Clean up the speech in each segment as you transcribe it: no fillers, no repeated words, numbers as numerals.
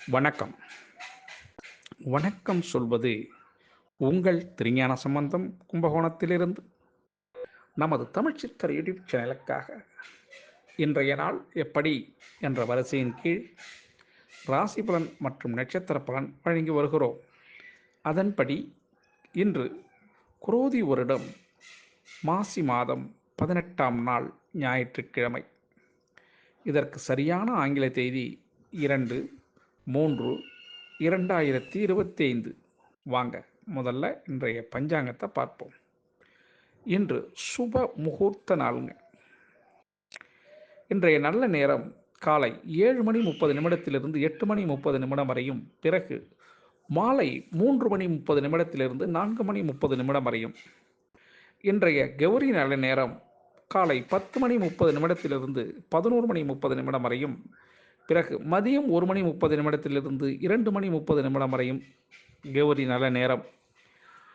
வணக்கம். வணக்கம் சொல்வது உங்கள் திருஞான சம்பந்தம் கும்பகோணத்திலிருந்து நமது தமிழ் சித்தர் யூடியூப் சேனலுக்காக இன்றைய நாள் எப்படி என்ற வரிசையின் கீழ் ராசி பலன் மற்றும் நட்சத்திர பலன் வழங்கி வருகிறோம். அதன்படி இன்று குரோதி வருடம் மாசி மாதம் 18ஆம் நாள் ஞாயிற்றுக்கிழமை. இதற்கு சரியான ஆங்கில தேதி 2/3/2025. வாங்க முதல்ல இன்றைய பஞ்சாங்கத்தை பார்ப்போம். இன்று சுப முகூர்த்த நாளுங்க. இன்றைய நல்ல நேரம் காலை 7:30 8:30 வரையும், பிறகு மாலை 3:30 4:30 வரையும். இன்றைய கௌரி நல்ல நேரம் காலை 10:30 11:30 வரையும், பிறகு மதியம் 1:30 2:30 வரையும் கௌரி நல்ல நேரம்.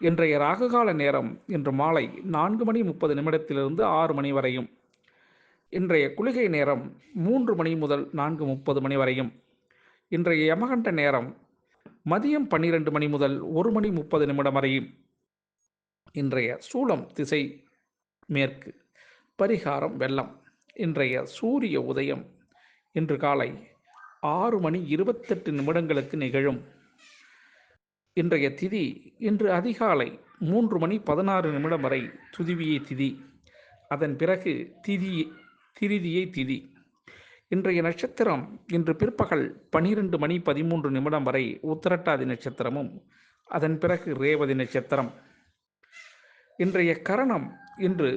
இன்றைய ராகுகால நேரம் இன்று மாலை 4:30 6 மணி வரையும். இன்றைய குளிகை நேரம் 3 மணி முதல் 4:30 வரையும். இன்றைய யமகண்ட நேரம் மதியம் 12 மணி முதல் 1:30 வரையும். இன்றைய சூலம் திசை மேற்கு. பரிகாரம் வெள்ளம். இன்றைய சூரிய உதயம் இன்று காலை 6:28 நிகழும். இன்றைய திதி இன்று அதிகாலை 3:16 வரை துதிவியை திதி. அதன் பிறகு திரிதியை திதி. இன்றைய நட்சத்திரம் இன்று பிற்பகல் 12:13 வரை உத்திரட்டாதி நட்சத்திரமும், அதன் பிறகு ரேவதி நட்சத்திரம். இன்றைய கரணம் இன்று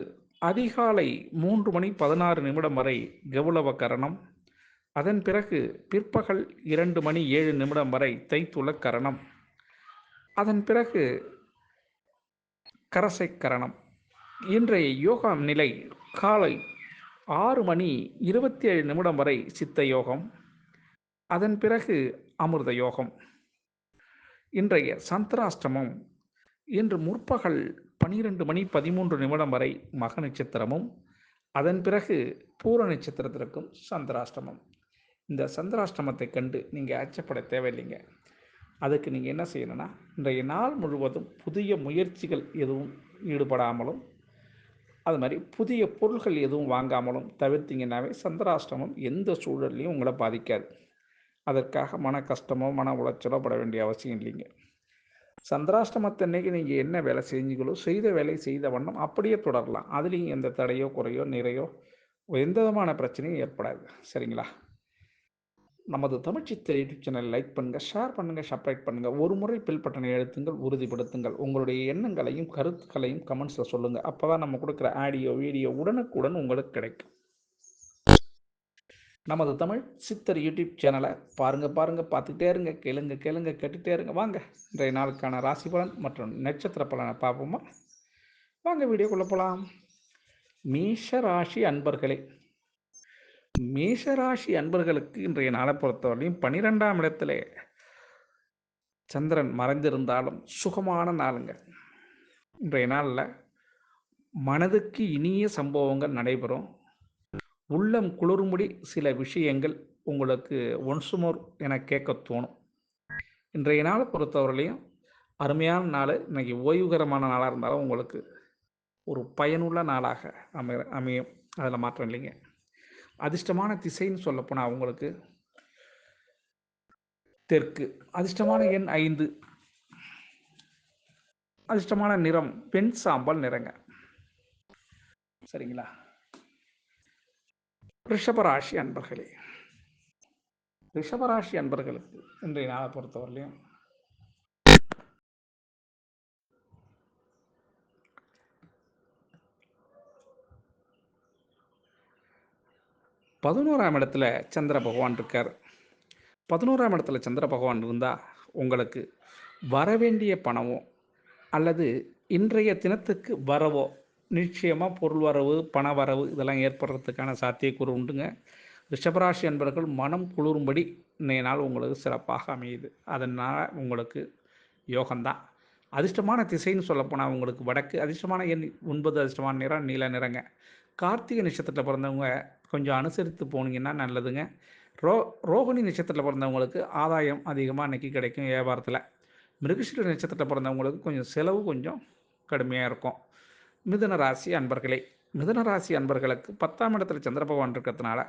அதிகாலை 3:16 வரை கௌளவ கரணம், அதன் பிறகு பிற்பகல் 2:07 வரை தைத்துள கரணம், அதன் பிறகு கரசை கரணம். இன்றைய யோகா நிலை காலை 6:27 வரை சித்த யோகம், அதன் பிறகு அமிர்த யோகம். இன்றைய சந்திராஷ்டமம் இன்று முற்பகல் 12:13 வரை மக நட்சத்திரமும், அதன் பிறகு பூர நட்சத்திரத்திற்கும் சந்திராஷ்டமம். இந்த சந்திராஷ்டமத்தை கண்டு நீங்கள் அச்சப்பட தேவையில்லைங்க. அதுக்கு நீங்கள் என்ன செய்யணும்னா, இன்றைய நாள் முழுவதும் புதிய முயற்சிகள் எதுவும் ஈடுபடாமலும், அது மாதிரி புதிய பொருள்கள் எதுவும் வாங்காமலும் தவிர்த்திங்கன்னாவே சந்திராஷ்டமம் எந்த சூழல்லையும் உங்களை பாதிக்காது. அதற்காக மன கஷ்டமோ மன உளைச்சலோ பட வேண்டிய அவசியம் இல்லைங்க. சந்திராஷ்டமத்தன்னைக்கு நீங்கள் என்ன வேலை செஞ்சீங்களோ செய்த வேலை செய்த வண்ணம் அப்படியே தொடரலாம். அதுலேயும் எந்த தடையோ குறையோ நிறையோ எந்த விதமான பிரச்சனையும் ஏற்படாது. சரிங்களா? நமது தமிழ் சித்தர் யூடியூப் சேனல் லைக் பண்ணுங்கள், ஷேர் பண்ணுங்கள், சப்ஸ்கிரைப் பண்ணுங்கள். ஒரு முறை பெல் பட்டனை அழுத்துங்கள், உறுதிப்படுத்துங்கள். உங்களுடைய எண்ணங்களையும் கருத்துக்களையும் கமெண்ட்ஸில் சொல்லுங்கள். அப்போ தான் நம்ம கொடுக்குற ஆடியோ வீடியோ உடனுக்குடன் உங்களுக்கு கிடைக்கும். நமது தமிழ் சித்தர் யூடியூப் சேனலை பாருங்கள், பார்த்துக்கிட்டே இருங்க, கேளுங்க, கேட்டுகிட்டே இருங்க. வாங்க இன்றைய நாளுக்கான ராசி பலன் மற்றும் நட்சத்திர பலனை பார்ப்போமா? வாங்க வீடியோக்குள்ளே போகலாம். மேஷராசி அன்பர்களே, மேஷராசி அன்பர்களுக்கு இன்றைய நாளை பொறுத்தவரையும் 12ஆம் இடத்திலே சந்திரன் மறைந்திருந்தாலும் சுகமான நாளுங்க. இன்றைய நாளில் மனதுக்கு இனிய சம்பவங்கள் நடைபெறும். உள்ளம் குளிரும்படி சில விஷயங்கள் உங்களுக்கு ஒன்ஸ் மோர் என கேட்க தோணும். இன்றைய நாளை பொறுத்தவரையிலையும் அருமையான நாள். இன்றைக்கி ஓய்வுகரமான நாளாக இருந்தாலும் உங்களுக்கு ஒரு பயனுள்ள நாளாக அமையும். அதில் மாற்றம் இல்லைங்க. அதிர்ஷ்டமான திசைன்னு சொல்லப்போனால் உங்களுக்கு தெற்கு. அதிர்ஷ்டமான எண் 5. அதிர்ஷ்டமான நிறம் பெண் சாம்பல் நிறங்க. சரிங்களா? ரிஷபராசி அன்பர்களே, ரிஷபராசி அன்பர்களுக்கு இன்றைய நாளை பொறுத்தவரையிலையும் 11ஆம் இடத்துல சந்திர பகவான் இருக்கார். 11ஆம் இடத்துல சந்திர பகவான் இருந்தால் உங்களுக்கு வரவேண்டிய பணமோ அல்லது இன்றைய தினத்துக்கு வரவோ, நிச்சயமாக பொருள் வரவு, பண வரவு இதெல்லாம் ஏற்படுறதுக்கான சாத்தியக்கூறு உண்டுங்க. ரிஷபராசி என்பவர்கள் மனம் குளிரும்படி இன்றைய நாள் உங்களுக்கு சிறப்பாக அமையுது. அதனால் உங்களுக்கு யோகம்தான். அதிர்ஷ்டமான திசைன்னு சொல்லப்போனால் உங்களுக்கு வடக்கு. அதிர்ஷ்டமான எண் 9. அதிர்ஷ்டமான நிறம் நீல நிறங்க. கார்த்திகை நட்சத்திரத்தில் பிறந்தவங்க கொஞ்சம் அனுசரித்து போனீங்கன்னா நல்லதுங்க. ரோ ரோகிணி நட்சத்திரத்தில் பிறந்தவங்களுக்கு ஆதாயம் அதிகமாக இன்றைக்கி கிடைக்கும் வியாபாரத்தில். மிருகசீர நட்சத்திரத்தில் பிறந்தவங்களுக்கு கொஞ்சம் செலவு கொஞ்சம் கடுமையாக இருக்கும். மிதுன ராசி அன்பர்களே, மிதுன ராசி அன்பர்களுக்கு 10ஆம் இடத்துல சந்திர பகவான் இருக்கிறதுனால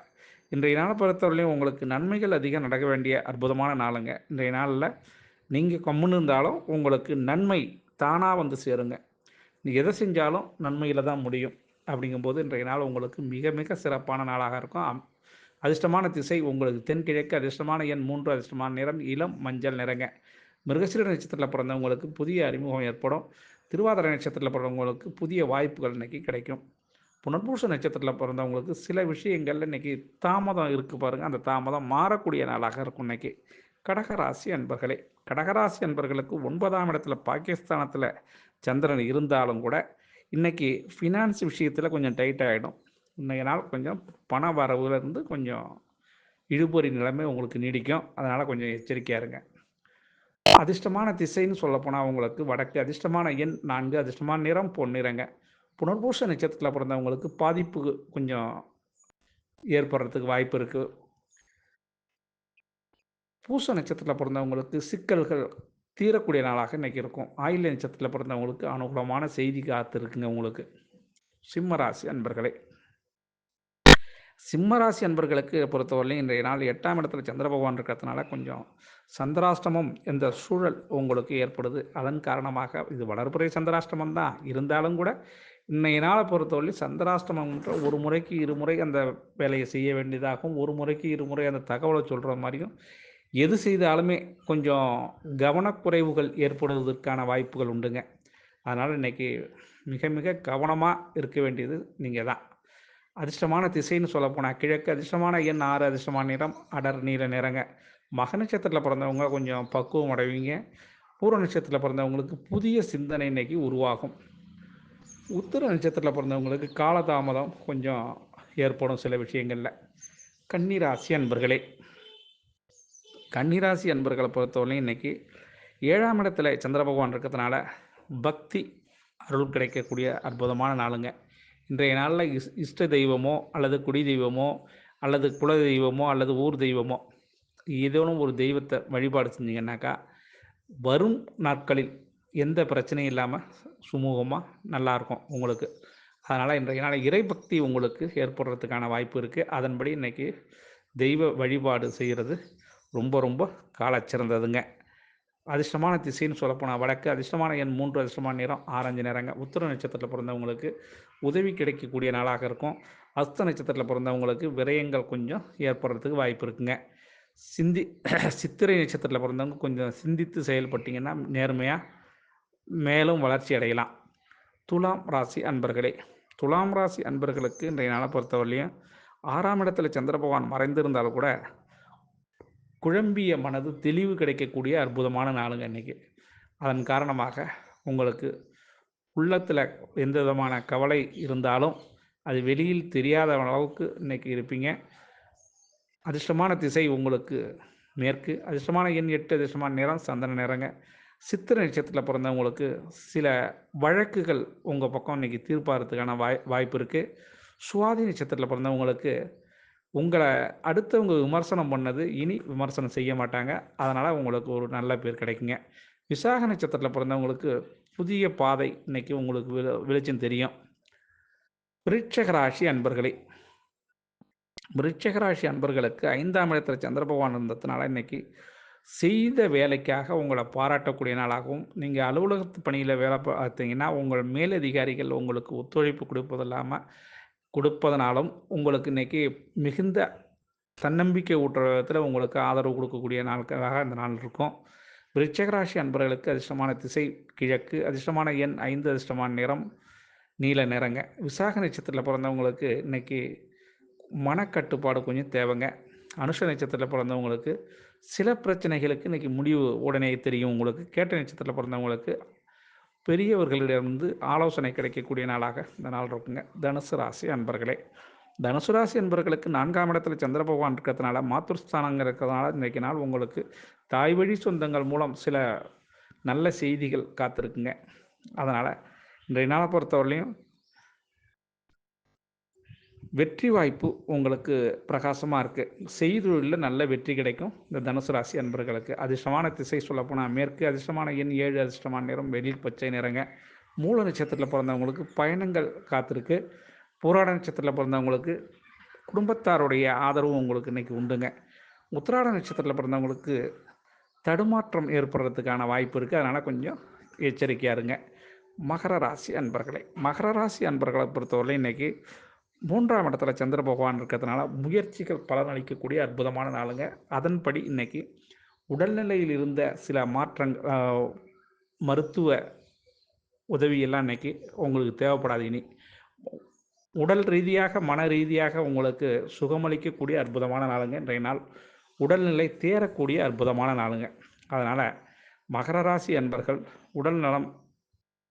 இன்றைய நாளை பொறுத்தவரையிலையும் உங்களுக்கு நன்மைகள் அதிகம் நடக்க வேண்டிய அற்புதமான நாளுங்க. இன்றைய நாளில் நீங்கள் கம்முன்னு இருந்தாலும் உங்களுக்கு நன்மை தானாக வந்து சேருங்க. நீ எதை செஞ்சாலும் நன்மையில் தான் முடியும். அப்படிங்கும்போது இன்றைய நாள் உங்களுக்கு மிக மிக சிறப்பான நாளாக இருக்கும். அதிர்ஷ்டமான திசை உங்களுக்கு தென்கிழக்கு. அதிர்ஷ்டமான எண் 3. அதிர்ஷ்டமான நிறம் இளம் மஞ்சள் நிறங்க. மிருகசீர நட்சத்திரத்தில் பிறந்தவங்களுக்கு புதிய அறிமுகம் ஏற்படும். திருவாதிரை நட்சத்திரத்தில் பிறந்தவங்களுக்கு புதிய வாய்ப்புகள் இன்றைக்கி கிடைக்கும். புனர்பூச நட்சத்திரத்தில் பிறந்தவங்களுக்கு சில விஷயங்கள் இன்றைக்கி தாமதம் இருக்குது பாருங்கள். அந்த தாமதம் மாறக்கூடிய நாளாக இருக்கும் இன்றைக்கி. கடகராசி அன்பர்களே, கடகராசி அன்பர்களுக்கு 9ஆம் இடத்துல பாகிஸ்தானத்தில் சந்திரன் இருந்தாலும் கூட இன்றைக்கி ஃபினான்ஸ் விஷயத்தில் கொஞ்சம் டைட் ஆகிடும். இன்றைய நாள் கொஞ்சம் பண வரவுலேருந்து கொஞ்சம் இழுபறி நிலைமை உங்களுக்கு நீடிக்கும். அதனால் கொஞ்சம் எச்சரிக்கையாக இருங்க. அதிர்ஷ்டமான திசைன்னு சொல்லப்போனால் உங்களுக்கு வடக்கு. அதிர்ஷ்டமான எண் 4. அதிர்ஷ்டமான நிறம் பொன்னிறங்க. புனர்பூச நட்சத்திரத்தில் பிறந்தவங்களுக்கு பாதிப்பு கொஞ்சம் ஏற்படுறதுக்கு வாய்ப்பு இருக்குது. பூச நட்சத்திரத்தில் பிறந்தவங்களுக்கு சிக்கல்கள் தீரக்கூடிய நாளாக இன்றைக்கி இருக்கும். ஆயில்ய நட்சத்திரத்தில் பிறந்தவங்களுக்கு அனுகூலமான செய்தி காத்திருக்குங்க உங்களுக்கு. சிம்மராசி அன்பர்களே, சிம்மராசி அன்பர்களுக்கு பொறுத்தவரையிலும் இன்றைய நாள் 8ஆம் இடத்துல சந்திர பகவான் இருக்கிறதுனால கொஞ்சம் சந்திராஷ்டமம் என்ற சூழல் உங்களுக்கு ஏற்படுது. அதன் காரணமாக இது வளர்ப்புறை சந்திராஷ்டமம் தான் இருந்தாலும் கூட இன்றைய நாளை பொறுத்தவரையிலும் சந்திராஷ்டமம் ஒரு முறைக்கு இருமுறை அந்த வேலையை செய்ய வேண்டியதாகவும், ஒரு முறைக்கு இருமுறை அந்த தகவலை சொல்கிற மாதிரியும், எது செய்தாலுமே கொஞ்சம் கவனக்குறைவுகள் ஏற்படுவதற்கான வாய்ப்புகள் உண்டுங்க. அதனால் இன்றைக்கி மிக மிக கவனமாக இருக்க வேண்டியது நீங்கள் தான். அதிர்ஷ்டமான திசைன்னு சொல்லப்போனால் கிழக்கு. அதிர்ஷ்டமான எண் 6. அதிர்ஷ்டமான நிறம் அடர் நீல நிறங்க. மக நட்சத்திரத்தில் பிறந்தவங்க கொஞ்சம் பக்குவம் அடைவீங்க. பூர்வ நட்சத்திரத்தில் பிறந்தவங்களுக்கு புதிய சிந்தனை இன்னைக்கு உருவாகும். உத்திர நட்சத்திரத்தில் பிறந்தவங்களுக்கு காலதாமதம் கொஞ்சம் ஏற்படும் சில விஷயங்களில். கன்னிராசி அன்பர்களே, கன்னிராசி அன்பர்களை பொறுத்தவரையும் இன்றைக்கி 7ஆம் இடத்துல சந்திர பகவான் இருக்கிறதுனால பக்தி அருள் கிடைக்கக்கூடிய அற்புதமான நாளுங்க. இன்றைய நாளில் இஷ்ட தெய்வமோ அல்லது குடி தெய்வமோ அல்லது குல தெய்வமோ அல்லது ஊர் தெய்வமோ ஏதேனும் ஒரு தெய்வத்தை வழிபாடு செஞ்சிங்கன்னாக்கா வரும் நாட்களில் எந்த பிரச்சனையும் இல்லாமல் சுமூகமாக நல்லாயிருக்கும் உங்களுக்கு. அதனால் இன்றைய நாள் இறைபக்தி உங்களுக்கு ஏற்படுறதுக்கான வாய்ப்பு இருக்குது. அதன்படி இன்றைக்கி தெய்வ வழிபாடு செய்கிறது ரொம்ப ரொம்ப காலச்சிறந்ததுங்க. அதிர்ஷ்டமான திசைன்னு சொல்லப்போனால் வடக்கு. அதிர்ஷ்டமான எண் 3. அதிர்ஷ்டமான நிறம் ஆரஞ்சு நிறங்க. உத்திர நட்சத்திரத்தில் பிறந்தவங்களுக்கு உதவி கிடைக்கக்கூடிய நாளாக இருக்கும். அஸ்த நட்சத்திரத்தில் பிறந்தவங்களுக்கு விரயங்கள் கொஞ்சம் ஏற்படுறதுக்கு வாய்ப்பு இருக்குங்க. சித்திரை நட்சத்திரத்தில் பிறந்தவங்க கொஞ்சம் சிந்தித்து செயல்பட்டிங்கன்னா நேர்மையாக மேலும் வளர்ச்சி அடையலாம். துலாம் ராசி அன்பர்களே, துலாம் ராசி அன்பர்களுக்கு இன்றைய நாளை பொறுத்தவரையிலையும் 6ஆம் இடத்துல சந்திர பகவான் மறைந்திருந்தாலும் கூட குழம்பிய மனது தெளிவு கிடைக்கக்கூடிய அற்புதமான நாளுங்க இன்றைக்கி. அதன் காரணமாக உங்களுக்கு உள்ளத்தில் எந்த விதமான கவலை இருந்தாலும் அது வெளியில் தெரியாத அளவுக்கு இன்றைக்கி இருப்பீங்க. அதிர்ஷ்டமான திசை உங்களுக்கு மேற்கு. அதிர்ஷ்டமான எண் 8. அதிர்ஷ்டமான நிறம் சந்தன நிறங்க. சித்திரை நட்சத்திரத்தில் பிறந்தவங்களுக்கு சில வழக்குகள் உங்கள் பக்கம் இன்றைக்கி தீர்ப்பாகிறதுக்கான வாய்ப்பு இருக்குது. சுவாதி நட்சத்திரத்தில் பிறந்தவங்களுக்கு உங்களை அடுத்தவங்க விமர்சனம் பண்ணது இனி விமர்சனம் செய்ய மாட்டாங்க. அதனால் உங்களுக்கு ஒரு நல்ல பேர் கிடைக்குங்க. விசாக நட்சத்திரத்தில் பிறந்தவங்களுக்கு புதிய பாதை இன்றைக்கி உங்களுக்கு வெளிச்சம் தெரியும். விருட்சிக ராசி அன்பர்களே, விருட்சிக ராசி அன்பர்களுக்கு 5ஆம் இடத்துல சந்திர பகவான் இருந்ததுனால இன்றைக்கி செய்த வேலைக்காக உங்களை பாராட்டக்கூடிய நாளாகவும், நீங்கள் அலுவலகத்து பணியில் வேலை பார்த்தீங்கன்னா உங்கள் மேலதிகாரிகள் உங்களுக்கு ஒத்துழைப்பு கொடுப்பதனாலும் உங்களுக்கு இன்றைக்கி மிகுந்த தன்னம்பிக்கை ஊட்டுற விதத்தில் உங்களுக்கு ஆதரவு கொடுக்கக்கூடிய நாட்களாக இந்த நாள் இருக்கும். விருச்சிக ராசி அன்பர்களுக்கு அதிர்ஷ்டமான திசை கிழக்கு. அதிர்ஷ்டமான எண் 5. அதிர்ஷ்டமான நிறம் நீல நிறங்க. விசாக நட்சத்திரத்தில் பிறந்தவங்களுக்கு இன்றைக்கி மனக்கட்டுப்பாடு கொஞ்சம் தேவைங்க. அனுஷ நட்சத்திரத்தில் பிறந்தவங்களுக்கு சில பிரச்சனைகளுக்கு இன்றைக்கி முடிவு உடனே தெரியும் உங்களுக்கு. கேட்ட நட்சத்திரத்தில் பிறந்தவங்களுக்கு பெரியவர்களிடமிருந்து ஆலோசனை கிடைக்கக்கூடிய நாளாக இந்த நாள் இருக்குங்க. தனுசு ராசி அன்பர்களே, தனுசு ராசி அன்பர்களுக்கு 4ஆம் இடத்துல சந்திர பகவான் இருக்கிறதுனால மாத்ருஸ்தானங்கள் இருக்கிறதுனால இன்றைக்கு நாள் உங்களுக்கு தாய் வழி சொந்தங்கள் மூலம் சில நல்ல செய்திகள் காத்திருக்குங்க. அதனால் இன்றைய நாளை பொறுத்தவரையிலையும் வெற்றி வாய்ப்பு உங்களுக்கு பிரகாசமாக இருக்குது. செய்தொழிலில் நல்ல வெற்றி கிடைக்கும் இந்த தனுசு ராசி அன்பர்களுக்கு. அதிர்ஷ்டமான திசை சொல்லப்போனால் மேற்கு, அதிர்ஷ்டமான எண் 7, அதிர்ஷ்டமான நிறம் வெளிர் பச்சை நிறங்க. மூல நட்சத்திரத்தில் பிறந்தவங்களுக்கு பயணங்கள் காத்திருக்கு. பூராட நட்சத்திரத்தில் பிறந்தவங்களுக்கு குடும்பத்தாருடைய ஆதரவு உங்களுக்கு இன்றைக்கி உண்டுங்க. உத்திராட நட்சத்திரத்தில் பிறந்தவங்களுக்கு தடுமாற்றம் ஏற்படுறதுக்கான வாய்ப்பு இருக்குது. அதனால் கொஞ்சம் எச்சரிக்கையாக இருங்க. மகர ராசி அன்பர்களே, மகர ராசி அன்பர்களை பொறுத்தவரை இன்றைக்கி 3ஆம் இடத்துல சந்திர பகவான் இருக்கிறதுனால முயற்சிகள் பலனளிக்கக்கூடிய அற்புதமான நாளுங்க. அதன்படி இன்றைக்கி உடல்நிலையில் இருந்த சில மாற்றங்கள், மருத்துவ உதவியெல்லாம் இன்றைக்கி உங்களுக்கு தேவைப்படாது. இனி உடல் ரீதியாக மன ரீதியாக உங்களுக்கு சுகமளிக்கக்கூடிய அற்புதமான நாளுங்க இன்றைய நாள். உடல்நிலை தேரக்கூடிய அற்புதமான நாளுங்க. அதனால் மகர ராசி அன்பர்கள் உடல் நலம்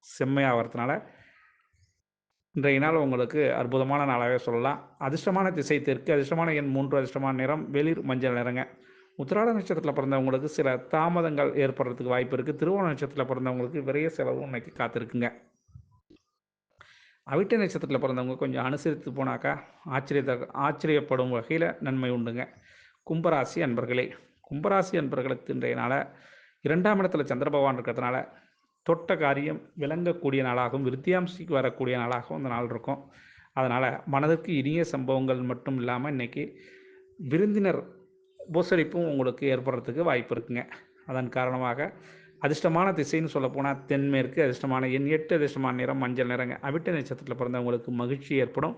செம்மையாகிறதுனால இன்றைய நாள் உங்களுக்கு அற்புதமான நாளாகவே சொல்லலாம். அதிர்ஷ்டமான திசை தெற்கு, அதிர்ஷ்டமான எண் 3, அதிர்ஷ்டமான நிறம் வெளிர் மஞ்சள் நிறங்க. உத்திராட நட்சத்திரத்தில் பிறந்தவங்களுக்கு சில தாமதங்கள் ஏற்படுறதுக்கு வாய்ப்பு இருக்குது. திருவோண நட்சத்திரத்தில் பிறந்தவங்களுக்கு விரைய செலவும் இன்னைக்கு காத்திருக்குங்க. அவிட்ட நட்சத்திரத்தில் பிறந்தவங்க கொஞ்சம் அனுசரித்து போனாக்கா ஆச்சரியப்படும் வகையில் நன்மை உண்டுங்க. கும்பராசி அன்பர்களே, கும்பராசி அன்பர்களுக்கு இன்றைய நாள 2ஆம் இடத்துல சந்திர பகவான் இருக்கிறதுனால தொட்ட காரியம் விளங்கக்கூடிய நாளாகவும் விருத்தியாம்சிக்கு வரக்கூடிய நாளாகவும் இந்த நாள் இருக்கும். அதனால் மனதிற்கு இனிய சம்பவங்கள் மட்டும் இல்லாமல் இன்றைக்கி விருந்தினர் உபசரிப்பும் உங்களுக்கு ஏற்படுறதுக்கு வாய்ப்பு இருக்குங்க. அதன் காரணமாக அதிர்ஷ்டமான திசைன்னு சொல்லப்போனால் தென்மேற்கு, அதிர்ஷ்டமான எண் 8, அதிர்ஷ்டமான நிறம் மஞ்சள் நிறங்க. அவிட்ட நட்சத்திரத்தில் பிறந்தவங்களுக்கு மகிழ்ச்சி ஏற்படும்.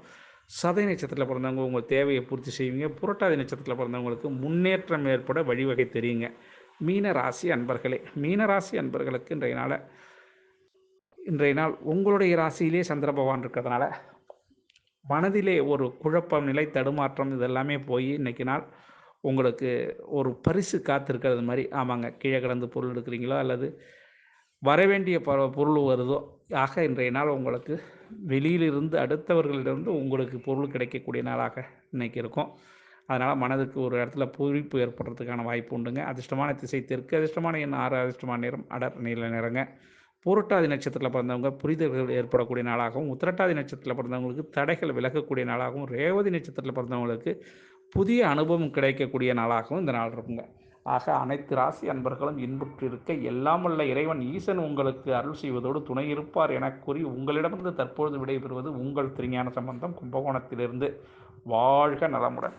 சதய நட்சத்திரத்தில் பிறந்தவங்க உங்கள் தேவையை பூர்த்தி செய்வீங்க. புரட்டாதி நட்சத்திரத்தில் பிறந்தவங்களுக்கு முன்னேற்றம் ஏற்பட வழிவகை தெரியுங்க. மீன ராசி அன்பர்களே, மீன ராசி அன்பர்களுக்கு இன்றைய நாள் உங்களுடைய ராசியிலே சந்திர பகவான் இருக்கிறதுனால மனதிலே ஒரு குழப்பம் நிலை தடுமாற்றம் இதெல்லாமே போய் இன்றைக்கி நாள் உங்களுக்கு ஒரு பரிசு காத்திருக்கிறது மாதிரி. ஆமாங்க, கீழே கிடந்து பொருள் எடுக்கிறீங்களோ அல்லது வரவேண்டிய பொருள் வருதோ ஆக இன்றைய நாள் உங்களுக்கு வெளியிலிருந்து அடுத்தவர்களிடமிருந்து உங்களுக்கு பொருள் கிடைக்கக்கூடிய நாளாக இன்றைக்கி இருக்கும். அதனால் மனதுக்கு ஒரு இடத்துல பூரிப்பு ஏற்படுறதுக்கான வாய்ப்பு உண்டுங்க. அதிர்ஷ்டமான திசை தெற்கு, அதிர்ஷ்டமான எண் 6, அதிர்ஷ்டமான நிறம் அடர் நீல நிறங்க. பூரட்டாதி நட்சத்திரத்தில் பிறந்தவங்க புரிதல்கள் ஏற்படக்கூடிய நாளாகவும், உத்திரட்டாதி நட்சத்திரத்தில் பிறந்தவங்களுக்கு தடைகள் விலகக்கூடிய நாளாகவும், ரேவதி நட்சத்திரத்தில் பிறந்தவங்களுக்கு புதிய அனுபவம் கிடைக்கக்கூடிய நாளாகவும் இந்த நாள் இருக்குங்க. ஆக அனைத்து ராசி அன்பர்களும் இன்புற்று இருக்க எல்லாம் வல்ல இறைவன் ஈசன் உங்களுக்கு அருள் செய்வதோடு துணை இருப்பார் என கூறி உங்களிடமிருந்து தற்பொழுது விடைபெறுவது உங்கள் திருஞான சம்பந்தம், கும்பகோணத்திலிருந்து. வாழ்க நலமுடன்.